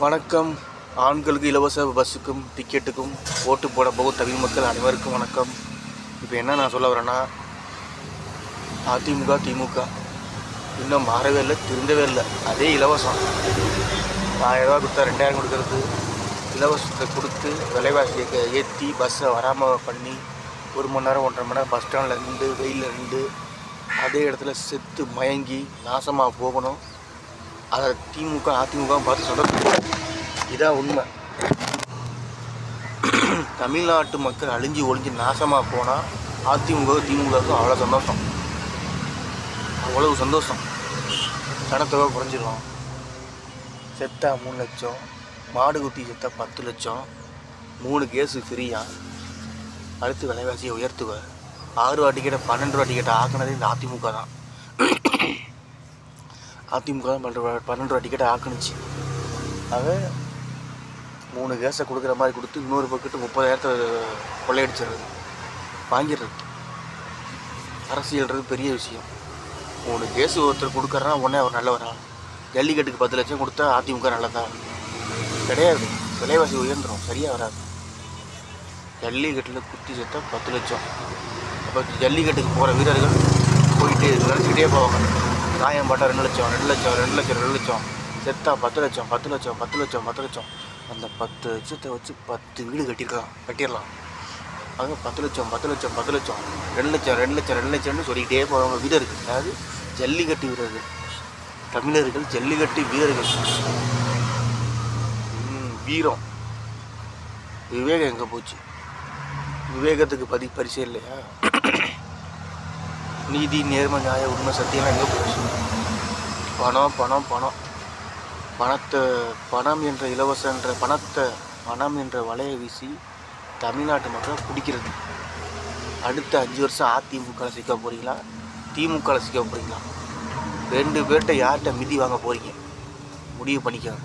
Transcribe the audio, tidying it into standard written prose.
வணக்கம். ஆண்களுக்கு இலவச பஸ்ஸுக்கும் டிக்கெட்டுக்கும் ஓட்டு போட போகும் தமிழ் மக்கள் அனைவருக்கும் வணக்கம். இப்போ என்ன நான் சொல்ல வரேன்னா, அதிமுக திமுக இன்னும் மாறவே இல்லை, திருந்தவே இல்லை. அதே இலவசம் 1000 ரூபா கொடுத்தா 2000 கொடுக்கறது, இலவசத்தை கொடுத்து விலைவாசியை ஏற்றி பஸ்ஸை வராமல் பண்ணி 1 மணி நேரம் 1.5 மணி நேரம் பஸ் ஸ்டாண்டில் நின்று வெயிலில் நின்று அதே இடத்துல செத்து மயங்கி நாசமாக போகணும். அதை திமுக அதிமுக பார்த்து சொல்கிறது இதான் உண்மை. தமிழ்நாட்டு மக்கள் அழிஞ்சு ஒழிஞ்சு நாசமாக போனால் அதிமுக திமுகவுக்கும் அவ்வளோ சந்தோஷம், அவ்வளவு சந்தோஷம். ஜனத்தொகை குறைஞ்சிடும். செத்தா 3 லட்சம், மாடு குத்தி செத்தா 10 லட்சம், 3 கேஸு ஃப்ரீயா. அடுத்து விலைவாசியை உயர்த்துவ. 6 ரூபா டிக்கெட்டை 12 ரூபா டிக்கெட்டை ஆக்குனது இந்த அதிமுக தான். அதிமுக தான் 12 ரூபா டிக்கெட்டை ஆக்குனுச்சு. ஆக 3 கேஸை கொடுக்குற மாதிரி கொடுத்து இன்னொரு பக்கெட்டு 30,000 கொள்ளையடிச்சிடுறது, வாங்கிடுறது. அரசியல்ன்றது பெரிய விஷயம். 3 கேஸு ஒருத்தர் கொடுக்குறனா உடனே அவர் நல்லவரா? ஜல்லிக்கட்டுக்கு 10 லட்சம் கொடுத்தா அதிமுக நல்லதா? கிடையாது. விலைவாசி உயர்ந்துடும், சரியாக வராது. ஜல்லிக்கட்டில் குத்தி செத்தா 10 லட்சம். அப்போ ஜல்லிக்கட்டுக்கு போகிற வீரர்கள் போயிட்டு நினச்சிக்கிட்டே போவாங்க. காயம் பாட்டா 2 லட்சம் 2 லட்சம் 2 லட்சம் 2 லட்சம், செத்தா 10 லட்சம் 10 லட்சம் 10 லட்சம் 10 லட்சம். அந்த 10 லட்சத்தை வச்சு 10 வீடு கட்டிடலாம். அவங்க 10 லட்சம் 10 லட்சம் 10 லட்சம் 2 லட்சம் 2 லட்சம் 2 லட்சம்னு சொல்லிக்கிட்டே போவாங்க வீரர்கள். அதாவது ஜல்லிக்கட்டு வீரர்கள், தமிழர்கள் ஜல்லிக்கட்டு வீரர்கள். வீரம். விவேகம் எங்கே போச்சு? விவேகத்துக்கு பரிசே இல்லையா? நீதி நேர்மை நியாய உண்மை சத்தியம்லாம் எங்கே போச்சு? பணம் பணம் பணம் பணம் என்ற இலவசன்ற பணம் என்ற வலையை வீசி தமிழ்நாட்டு மக்களை பிடிக்கிறது. அடுத்த 5 வருஷம் அதிமுக சிக்க போகிறீங்களா, திமுக சிக்க போகிறீங்களா? 2 பேர்கிட்ட யார்கிட்ட மிதி வாங்க போகிறீங்க? முடிவு பண்ணிக்கோங்க.